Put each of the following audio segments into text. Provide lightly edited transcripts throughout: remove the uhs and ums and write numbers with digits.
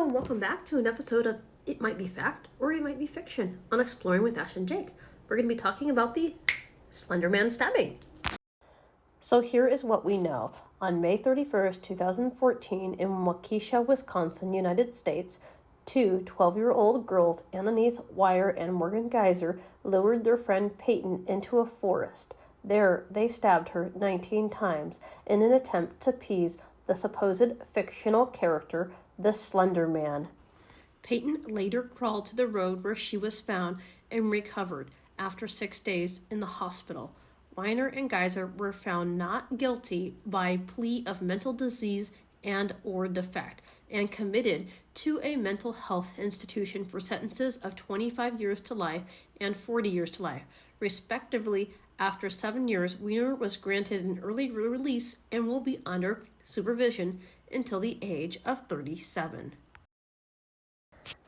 and welcome back to an episode of It Might Be Fact or It Might Be Fiction on Exploring with Ash and Jake. We're going to be talking about the Slenderman stabbing. So here is what we know. On May 31st, 2014, in Waukesha, Wisconsin, United States, two 12-year-old girls, Annalise Wire and Morgan Geyser, lured their friend Peyton into a forest. There, they stabbed her 19 times in an attempt to appease the supposed fictional character, the Slender Man. Peyton later crawled to the road where she was found and recovered after 6 days in the hospital. Weiner and Geyser were found not guilty by plea of mental disease and or defect and committed to a mental health institution for sentences of 25 years to life and 40 years to life, respectively. After 7 years, Weiner was granted an early release and will be under supervision until the age of 37.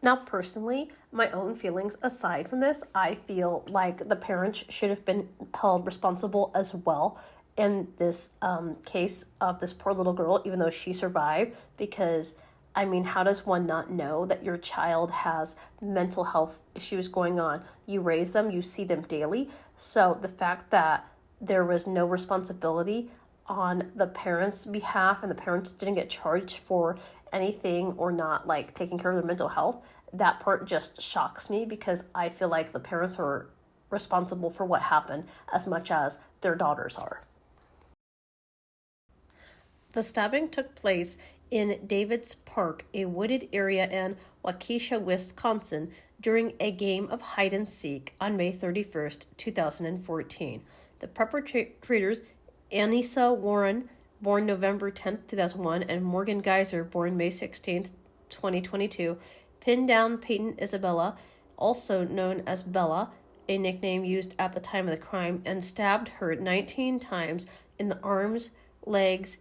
Now, personally, my own feelings aside from this, I feel like the parents should have been held responsible as well in this case of this poor little girl, even though she survived, because I mean, how does one not know that your child has mental health issues going on? You raise them, you see them daily. So the fact that there was no responsibility on the parents' behalf and the parents didn't get charged for anything or not like taking care of their mental health, that part just shocks me because I feel like the parents are responsible for what happened as much as their daughters are. The stabbing took place in Davids Park, a wooded area in Waukesha, Wisconsin, during a game of hide-and-seek on May 31st, 2014. The perpetrators, Anissa Warren, born November 10th, 2001, and Morgan Geyser, born May 16th, 2022, pinned down Peyton Isabella, also known as Bella, a nickname used at the time of the crime, and stabbed her 19 times in the arms, legs,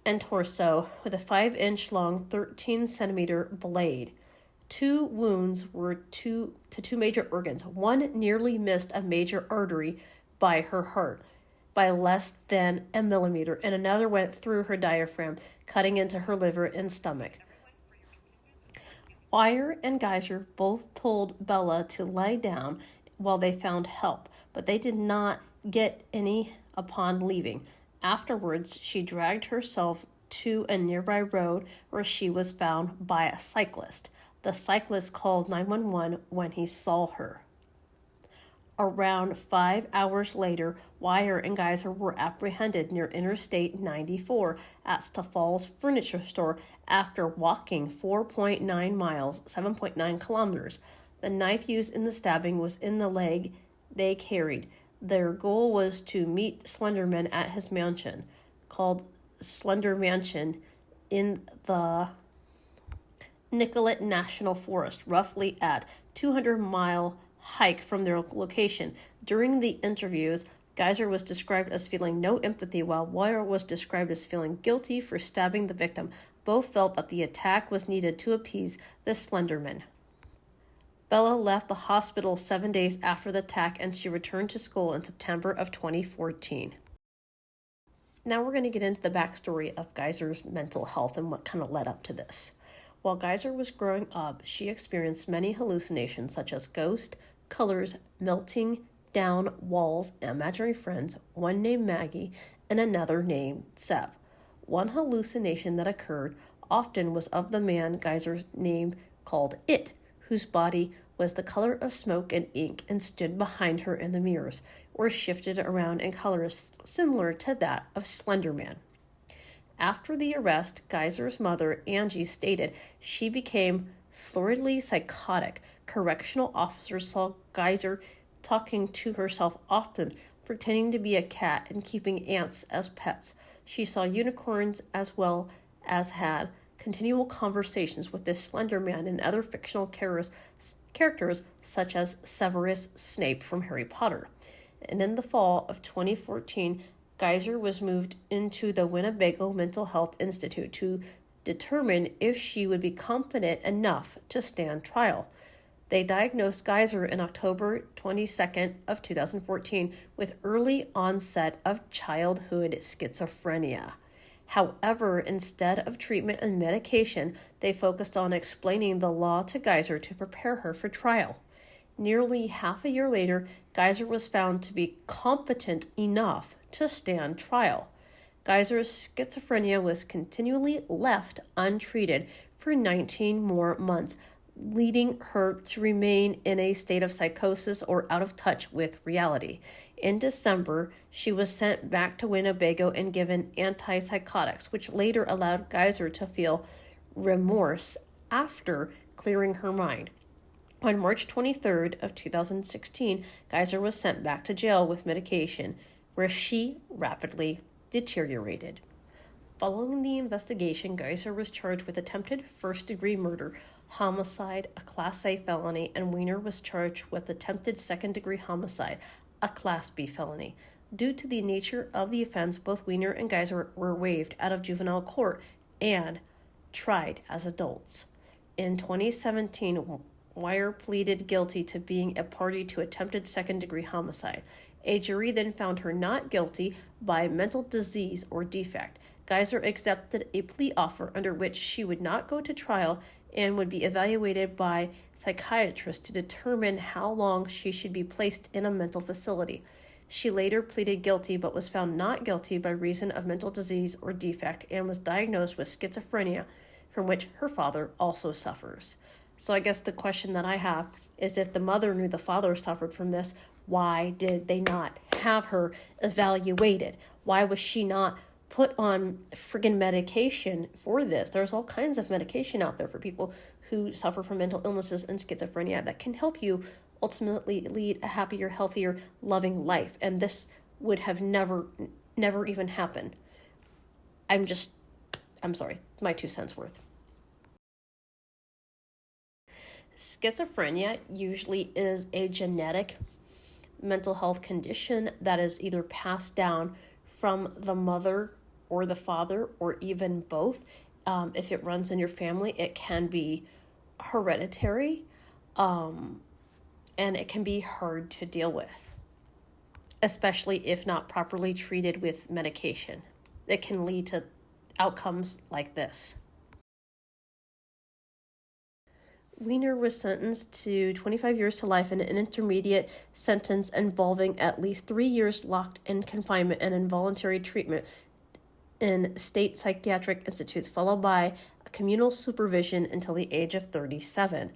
and torso with a 5-inch long, 13-centimeter blade. Two wounds were to two major organs. One nearly missed a major artery by her heart by less than a millimeter, and another went through her diaphragm, cutting into her liver and stomach. Wire and Geyser both told Bella to lie down while they found help, but they did not get any upon leaving. Afterwards, she dragged herself to a nearby road where she was found by a cyclist. The cyclist called 911 when he saw her. Around 5 hours later, Wire and Geyser were apprehended near Interstate 94 at Stafal's furniture store after walking 4.9 miles, 7.9 kilometers. The knife used in the stabbing was in the leg they carried. Their goal was to meet Slenderman at his mansion, called Slender Mansion, in the Nicolet National Forest, roughly at 200-mile hike from their location. During the interviews, Geyser was described as feeling no empathy, while Wire was described as feeling guilty for stabbing the victim. Both felt that the attack was needed to appease the Slenderman. Bella left the hospital 7 days after the attack, and she returned to school in September of 2014. Now we're going to get into the backstory of Geyser's mental health and what kind of led up to this. While Geyser was growing up, she experienced many hallucinations such as ghosts, colors, melting down walls, imaginary friends, one named Maggie and another named Sev. One hallucination that occurred often was of the man Geyser named called It, whose body was the color of smoke and ink and stood behind her in the mirrors, or shifted around in colors similar to that of Slenderman. After the arrest, Geyser's mother, Angie, stated she became floridly psychotic. Correctional officers saw Geyser talking to herself often, pretending to be a cat and keeping ants as pets. She saw unicorns as well as had continual conversations with this Slender Man and other fictional characters such as Severus Snape from Harry Potter. And in the fall of 2014, Geyser was moved into the Winnebago Mental Health Institute to determine if she would be competent enough to stand trial. They diagnosed Geyser in October 22nd of 2014 with early onset of childhood schizophrenia. However, instead of treatment and medication, they focused on explaining the law to Geyser to prepare her for trial. Nearly half a year later, Geyser was found to be competent enough to stand trial. Geyser's schizophrenia was continually left untreated for 19 more months, leading her to remain in a state of psychosis or out of touch with reality. In December, she was sent back to Winnebago and given antipsychotics, which later allowed Geyser to feel remorse after clearing her mind. On March 23rd of 2016, Geyser was sent back to jail with medication, where she rapidly deteriorated. Following the investigation, Geyser was charged with attempted first-degree murder, homicide, a Class A felony, and Weiner was charged with attempted second-degree homicide, a Class B felony. Due to the nature of the offense, both Weiner and Geyser were waived out of juvenile court and tried as adults. In 2017, Weiner pleaded guilty to being a party to attempted second-degree homicide. A jury then found her not guilty by mental disease or defect. Geyser accepted a plea offer under which she would not go to trial and would be evaluated by psychiatrists to determine how long she should be placed in a mental facility. She later pleaded guilty but was found not guilty by reason of mental disease or defect and was diagnosed with schizophrenia, from which her father also suffers. So I guess the question that I have is, if the mother knew the father suffered from this, why did they not have her evaluated? Why was she not put on friggin' medication for this? There's all kinds of medication out there for people who suffer from mental illnesses and schizophrenia that can help you ultimately lead a happier, healthier, loving life. And this would have never even happened. I'm sorry, my 2 cents worth. Schizophrenia usually is a genetic mental health condition that is either passed down from the mother or the father, or even both. If it runs in your family, it can be hereditary, and it can be hard to deal with, especially if not properly treated with medication. It can lead to outcomes like this. Weiner was sentenced to 25 years to life and an intermediate sentence involving at least 3 years locked in confinement and involuntary treatment in state psychiatric institutes, followed by communal supervision until the age of 37.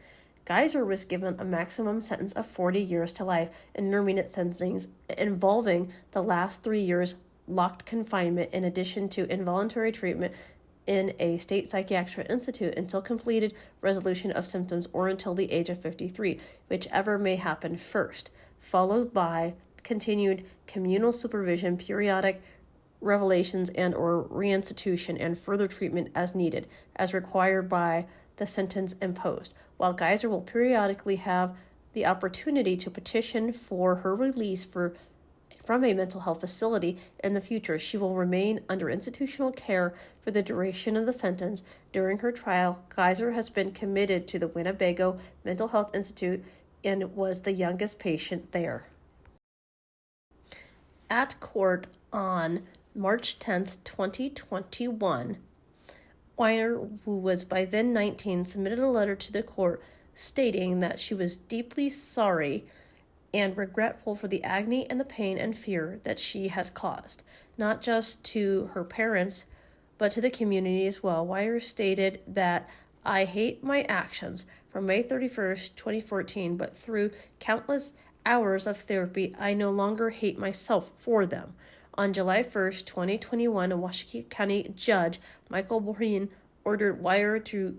Geyser was given a maximum sentence of 40 years to life in intermediate sentencings involving the last 3 years locked confinement in addition to involuntary treatment in a state psychiatric institute until completed resolution of symptoms or until the age of 53, whichever may happen first, followed by continued communal supervision, periodic revelations and or reinstitution, and further treatment as needed, as required by the sentence imposed. While Geyser will periodically have the opportunity to petition for her release from a mental health facility in the future, she will remain under institutional care for the duration of the sentence. During her trial, Geyser has been committed to the Winnebago Mental Health Institute and was the youngest patient there. At court on March 10th, 2021, Weiner, who was by then 19, submitted a letter to the court stating that she was deeply sorry and regretful for the agony and the pain and fear that she had caused, not just to her parents, but to the community as well. Weiner stated that, "I hate my actions from May 31st, 2014, but through countless hours of therapy, I no longer hate myself for them." On July 1st, 2021, a Washakie County judge, Michael Borin, ordered Weiner to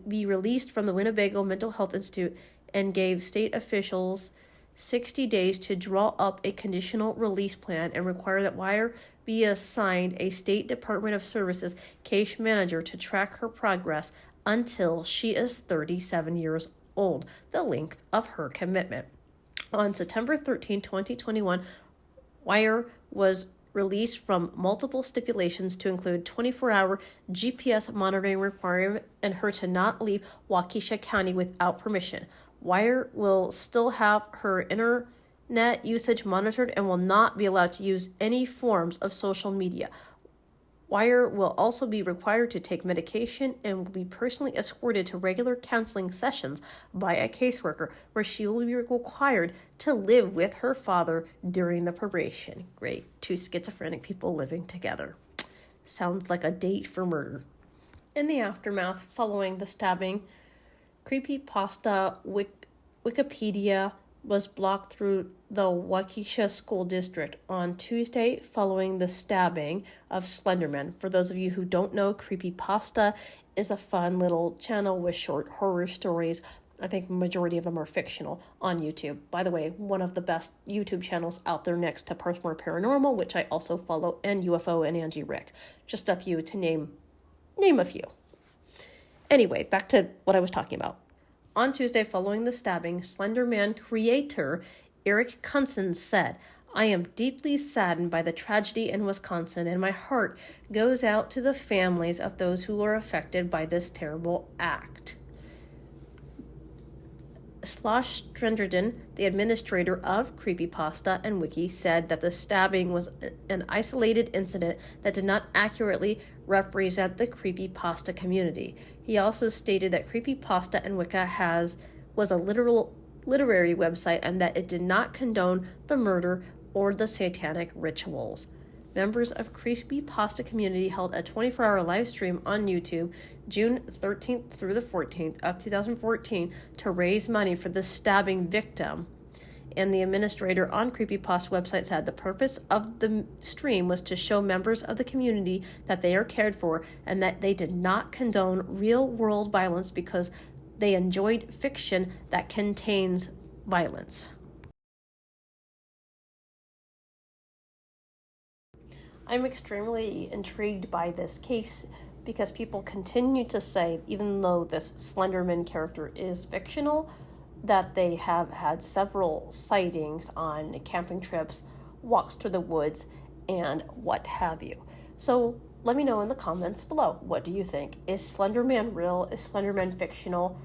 be released from the Winnebago Mental Health Institute and gave state officials 60 days to draw up a conditional release plan and require that Weiner be assigned a State Department of Services case manager to track her progress until she is 37 years old, the length of her commitment. On September 13, 2021, Weiner was released from multiple stipulations to include 24-hour GPS monitoring requirement and her to not leave Waukesha County without permission. Weiner will still have her internet usage monitored and will not be allowed to use any forms of social media. Wire will also be required to take medication and will be personally escorted to regular counseling sessions by a caseworker, where she will be required to live with her father during the probation. Great. 2 schizophrenic people living together. Sounds like a date for murder. In the aftermath following the stabbing, creepypasta Wikipedia was blocked through the Waukesha School District on Tuesday following the stabbing of Slenderman. For those of you who don't know, creepypasta is a fun little channel with short horror stories. I think the majority of them are fictional on YouTube. By the way, one of the best YouTube channels out there next to Parsmore Paranormal, which I also follow, and UFO and Angie Rick. Just a few to name a few. Anyway, back to what I was talking about. On Tuesday, following the stabbing, Slenderman creator Eric Kunsen said, "I am deeply saddened by the tragedy in Wisconsin, and my heart goes out to the families of those who are affected by this terrible act." Slosh Strenderden, the administrator of Creepypasta and Wiki, said that the stabbing was an isolated incident that did not accurately represent the Creepypasta community. He also stated that Creepypasta and Wicca was a literary website and that it did not condone the murder or the satanic rituals. Members of Creepypasta community held a 24-hour live stream on YouTube June 13th through the 14th of 2014 to raise money for the stabbing victim. And the administrator on Creepypasta website said the purpose of the stream was to show members of the community that they are cared for and that they did not condone real-world violence because they enjoyed fiction that contains violence. I'm extremely intrigued by this case because people continue to say, even though this Slenderman character is fictional, that they have had several sightings on camping trips, walks through the woods, and what have you. So let me know in the comments below. What do you think? Is Slenderman real? Is Slenderman fictional?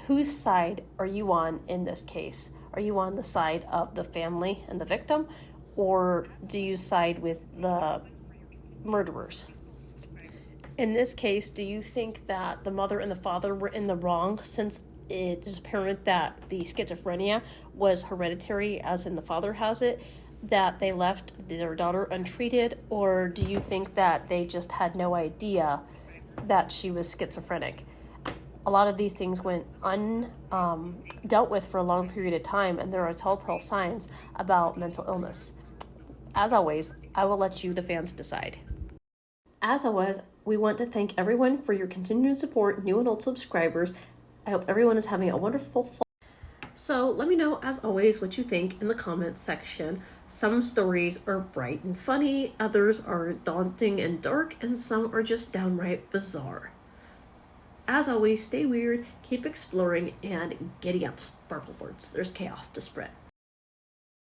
Whose side are you on in this case? Are you on the side of the family and the victim? Or do you side with the murderers? In this case, do you think that the mother and the father were in the wrong, since it is apparent that the schizophrenia was hereditary, as in the father has it, that they left their daughter untreated? Or do you think that they just had no idea that she was schizophrenic? A lot of these things went dealt with for a long period of time, and there are telltale signs about mental illness. As always, I will let you, the fans, decide. As always, we want to thank everyone for your continued support, new and old subscribers. I hope everyone is having a wonderful fall. So let me know, as always, what you think in the comments section. Some stories are bright and funny, others are daunting and dark, and some are just downright bizarre. As always, stay weird, keep exploring, and giddy up, Sparkleforts. There's chaos to spread.